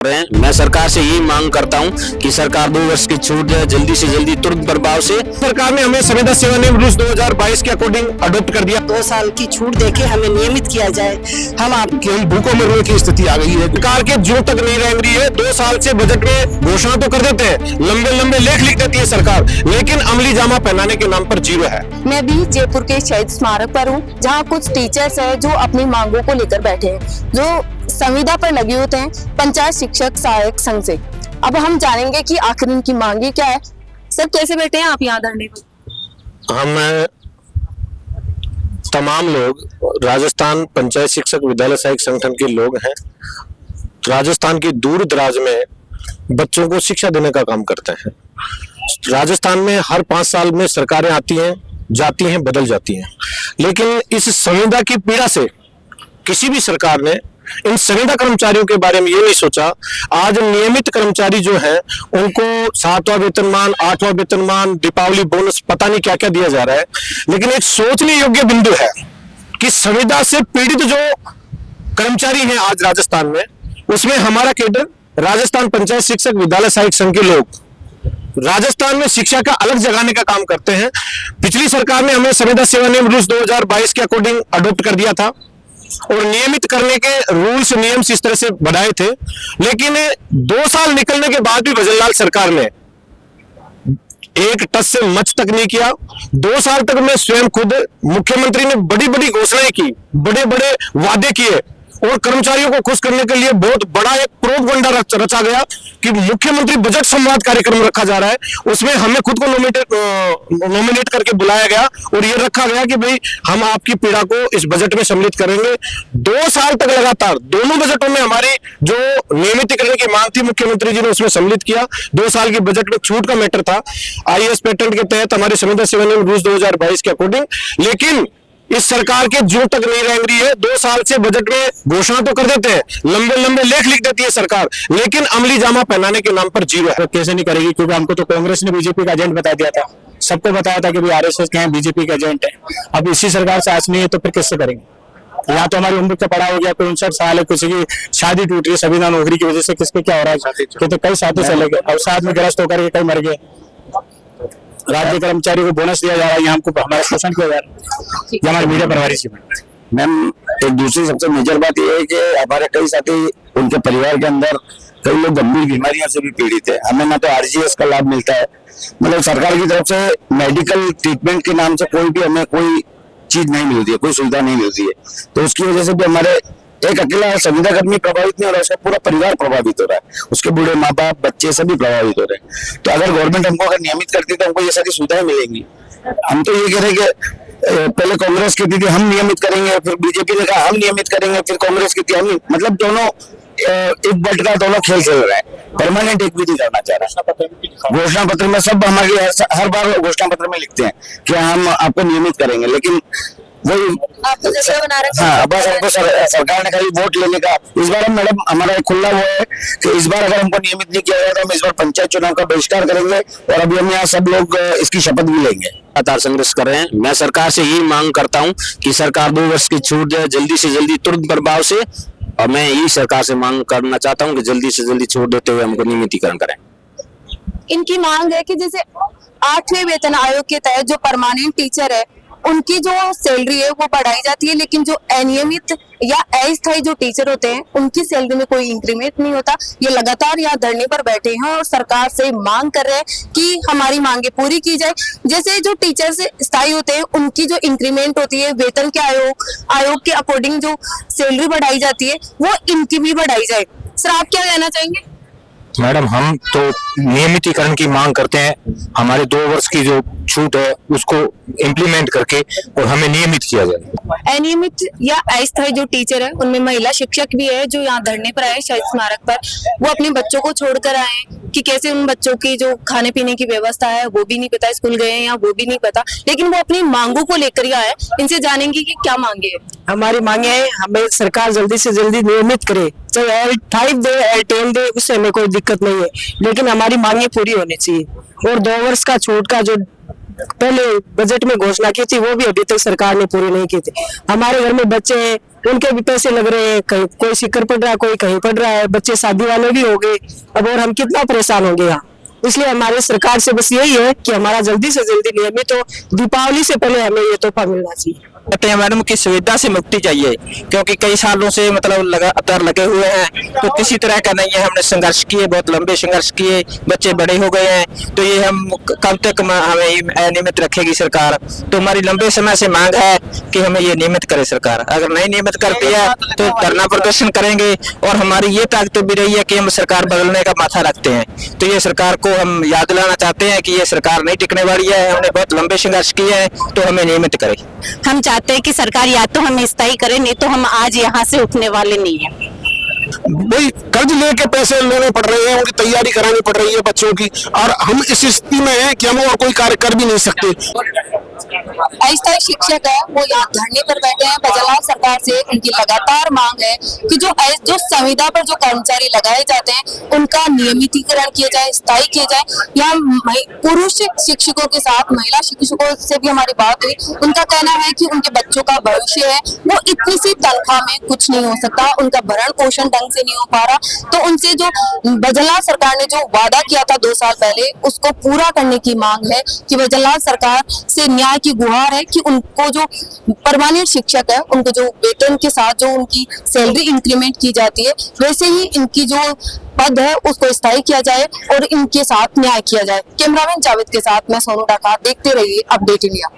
मैं सरकार से यही मांग करता हूं कि सरकार 2 वर्ष की छूट दे, जल्दी से जल्दी तुरंत प्रभाव से। सरकार ने हमें संविदा सेवा नियम रूल्स 2022 के अकॉर्डिंग अडॉप्ट कर दिया। 2 साल की छूट देके हमें नियमित किया जाए। हम भूखों मरने की स्थिति आ गई है। सरकार के जो तक नहीं रह रही है, 2 साल से बजट में घोषणा तो कर देते हैं, लंबे लंबे लेख लिख देती है सरकार, लेकिन अमली जामा पहनाने के नाम पर जीरो है। मैं भी जयपुर के शहीद स्मारक पर हूँ, जहाँ कुछ टीचर्स हैं जो अपनी मांगों को लेकर बैठे हैं, जो संविदा पर लगे होते हैं पंचायत शिक्षक सहायक संघ से। अब हम जानेंगे कि आखिर इनकी मांगे क्या है। सर, कैसे बैठे हैं आप यहाँ धरने पर? हम तमाम लोग राजस्थान पंचायत शिक्षक विद्यालय सहायक संगठन के लोग हैं। राजस्थान की दूर दराज में बच्चों को शिक्षा देने का काम करते हैं। राजस्थान में हर 5 साल में सरकारें आती हैं, जाती हैं, बदल जाती हैं, लेकिन इस संविदा की पीड़ा से किसी भी सरकार ने इन संविदा कर्मचारियों के बारे में ये नहीं सोचा। आज नियमित कर्मचारी जो है उनको 7वां वेतनमान, 8वां वेतनमान, दीपावली बोनस, पता नहीं क्या क्या दिया जा रहा है, लेकिन एक सोचने योग्य बिंदु है कि संविदा से पीड़ित जो कर्मचारी हैं आज राजस्थान में, उसमें हमारा केडर राजस्थान पंचायत शिक्षक विद्यालय सहायक संघ के लोग राजस्थान में शिक्षा का अलग जगाने का काम करते हैं। पिछली सरकार ने हमें संविदा सेवा नियम रूल्स 2022 के अकॉर्डिंग अडॉप्ट कर दिया था और नियमित करने के रूल्स नियम इस तरह से बनाए थे, लेकिन 2 साल निकलने के बाद भी भजनलाल सरकार ने एक टच से मच तक नहीं किया। 2 साल तक मैं स्वयं खुद मुख्यमंत्री ने बड़ी बड़ी घोषणाएं की, बड़े बड़े वादे किए और कर्मचारियों को खुश करने के लिए बहुत बड़ा एक प्रोपगंडा रचा गया कि मुख्यमंत्री बजट संवाद कार्यक्रम रखा जा रहा है। उसमें हमें खुद को नॉमिनेट करके बुलाया गया और ये रखा गया कि भाई हम आपकी पीड़ा को इस बजट में सम्मिलित करेंगे। 2 साल तक लगातार दोनों बजटों में हमारी जो नियमितीकरण की मांग थी, मुख्यमंत्री जी ने उसमें सम्मिलित किया। 2 साल की बजट में छूट का मैटर था IAS पैटर्न के तहत हमारे संविदा सेवा नियम रूल्स 2022 के अकॉर्डिंग, लेकिन इस सरकार के जो तक नहीं रह रही है। 2 साल से बजट में घोषणा तो कर देते हैं, लंबे लंबे लेख लिख देती है सरकार, लेकिन अमली जामा पहनाने के नाम पर जीरो है। कैसे नहीं करेगी, क्योंकि हमको तो कांग्रेस ने बीजेपी का एजेंट बता दिया था, सबको बताया था कि भाई RSS के हैं, बीजेपी का एजेंट है। अब इसी सरकार से आज नहीं है तो फिर किससे करेंगे? यहाँ तो हमारी उम्र का पड़ा हो गया, कोई 59 साल है, किसी की शादी टूट रही है संविदा नौकरी की वजह से, किसके क्या हो रहा है, तो कई साथी चले गए और साथ में ग्रस्त होकर कई मर गए। राज्य कर्मचारी को बोनस दिया जा रहा है, यहाँ हमको हमारा शोषण किया जा रहा है, ये हमारे मीडिया प्रभारी से। मैम, एक दूसरी सबसे मेजर बात यह है कि हमारे कई साथी, उनके परिवार के अंदर कई लोग गंभीर बीमारियों से भी पीड़ित है। हमें ना तो RGS का लाभ मिलता है, मतलब सरकार की तरफ से मेडिकल ट्रीटमेंट के नाम से कोई भी हमें कोई चीज नहीं मिलती है, कोई सुविधा नहीं मिलती है। तो उसकी वजह से भी हमारे एक अकेला संविदा कर्मी प्रभावित नहीं हो रहा है, उसका पूरा परिवार प्रभावित हो रहा है, उसके बूढ़े माँ बाप, बच्चे सभी प्रभावित हो रहे हैं। तो अगर गवर्नमेंट हमको अगर नियमित करती तो हमको ये सारी सुविधाएं मिलेंगी। हम तो ये कह रहे हैं कि पहले कांग्रेस कहती थी हम नियमित करेंगे, फिर बीजेपी ने कहा हम नियमित करेंगे, फिर कांग्रेस कहती हम, मतलब दोनों एक बट का दोनों खेल खेल रहे हैं। परमानेंट एक भी नहीं करना चाह रहा। घोषणा पत्र में सब हमारी हर बार घोषणा पत्र में लिखते हैं कि हम आपको नियमित करेंगे, लेकिन वही हाँ, बस हमको सरकार ने खाली वोट लेने का। इस बार हम मैडम हमारा खुला वो है कि इस बार अगर हमको नियमित नहीं किया जाए तो हम इस बार पंचायत चुनाव का बहिष्कार करेंगे और अभी हम यहाँ सब लोग इसकी शपथ भी लेंगे। लगातार संघर्ष कर रहे हैं। मैं सरकार से यही मांग करता हूं कि सरकार 2 वर्ष की छूट दे, जल्दी से जल्दी तुरंत प्रभाव से, और मैं यही सरकार से मांग करना चाहता हूं कि जल्दी से जल्दी छूट देते हुए हमको नियमितीकरण करें। इनकी मांग है कि जैसे 8वें वेतन आयोग के तहत जो परमानेंट टीचर है उनकी जो सैलरी है वो बढ़ाई जाती है, लेकिन जो अनियमित या अस्थायी जो टीचर होते हैं उनकी सैलरी में कोई इंक्रीमेंट नहीं होता। ये लगातार यहाँ धरने पर बैठे हैं और सरकार से मांग कर रहे हैं कि हमारी मांगे पूरी की जाए। जैसे जो टीचर से स्थायी होते हैं उनकी जो इंक्रीमेंट होती है, वेतन के आयोग के अकॉर्डिंग जो सैलरी बढ़ाई जाती है वो इनकी भी बढ़ाई जाए। सर, आप क्या कहना चाहेंगे? मैडम, हम तो नियमितीकरण की मांग करते हैं। हमारे 2 वर्ष की जो छूट है उसको इम्प्लीमेंट करके और हमें नियमित किया जाए। अनियमित या अस्थायी जो टीचर है उनमें महिला शिक्षक भी है जो यहाँ धरने पर आए शहीद स्मारक पर। वो अपने बच्चों को छोड़कर आए कि कैसे उन बच्चों की जो खाने पीने की व्यवस्था है वो भी नहीं पता, स्कूल गए हैं या वो भी नहीं पता, लेकिन वो अपनी मांगों को लेकर ही आए। इनसे जानेंगे कि क्या मांगे है। हमारी मांगे है हमें सरकार जल्दी से जल्दी नियमित करे, चाहे L5 दे, L10 दे, उससे हमें कोई दिक्कत नहीं है, लेकिन हमारी मांगे पूरी होनी चाहिए। और 2 वर्ष का छूट का जो पहले बजट में घोषणा की थी, वो भी अभी तक सरकार ने पूरी नहीं की थी। हमारे घर में बच्चे हैं, उनके भी पैसे लग रहे हैं, कहीं कोई सिक्कर पड़ रहा है, कोई कहीं पड़ रहा है, बच्चे शादी वाले भी हो गए अब, और हम कितना परेशान होंगे यहाँ। इसलिए हमारी सरकार से बस यही है कि हमारा जल्दी से जल्दी नियमित हो, दीपावली से पहले हमें ये तोहफा मिलना चाहिए। कहते हैं मैडम की सुविधा से मुक्ति चाहिए, क्योंकि कई सालों से मतलब लगातार लगे हुए हैं, तो किसी तरह का नहीं है। हमने संघर्ष किए, बहुत लंबे संघर्ष किए, बच्चे बड़े हो गए हैं, तो ये हम कब तक हमें अनियमित रखेगी सरकार। तो हमारी लंबे समय से मांग है कि हमें ये नियमित करे सरकार। अगर नहीं नियमित करती है तो धरना प्रदर्शन करेंगे, और हमारी ये ताकत भी रही है कि हम सरकार बदलने का माथा रखते हैं। तो ये सरकार को हम याद दिलाना चाहते हैं कि ये सरकार नहीं टिकने वाली है, हमने बहुत लंबे संघर्ष किए हैं, तो हमें नियमित करे। हम चाहते हैं कि सरकार या तो हमें स्थायी करे, नहीं तो हम आज यहाँ से उठने वाले नहीं हैं। भाई कर्ज लेके पैसे लेने पड़ रहे हैं, उनकी तैयारी करानी पड़ रही है बच्चों की, और हम इस स्थिति में हैं कि हम और कोई कार्य कर भी नहीं सकते। अस्थायी शिक्षक है वो यहाँ धरने पर बैठे हैं। बजलाल सरकार से उनकी लगातार मांग है कि जो संविदा पर जो कर्मचारी लगाए जाते हैं उनका नियमितीकरण किया जाए, स्थायी किया जाए। यहाँ पुरुष शिक्षकों के साथ महिला शिक्षकों से भी हमारी बात हुई, उनका कहना है कि उनके बच्चों का भविष्य है वो इतनी सी तनख्वाह में कुछ नहीं हो सकता, उनका भरण पोषण ढंग से नहीं हो पा रहा। तो उनसे जो बजलाल सरकार ने जो वादा किया था 2 साल पहले, उसको पूरा करने की मांग है कि बजलाल सरकार से न्याय की गुहार है कि उनको जो परमानेंट शिक्षक है उनको जो वेतन के साथ जो उनकी सैलरी इंक्रीमेंट की जाती है, वैसे ही इनकी जो पद है उसको स्थायी किया जाए और इनके साथ न्याय किया जाए। कैमरामैन जावेद के साथ मैं सोनू डाका, देखते रहिए अपडेट इंडिया।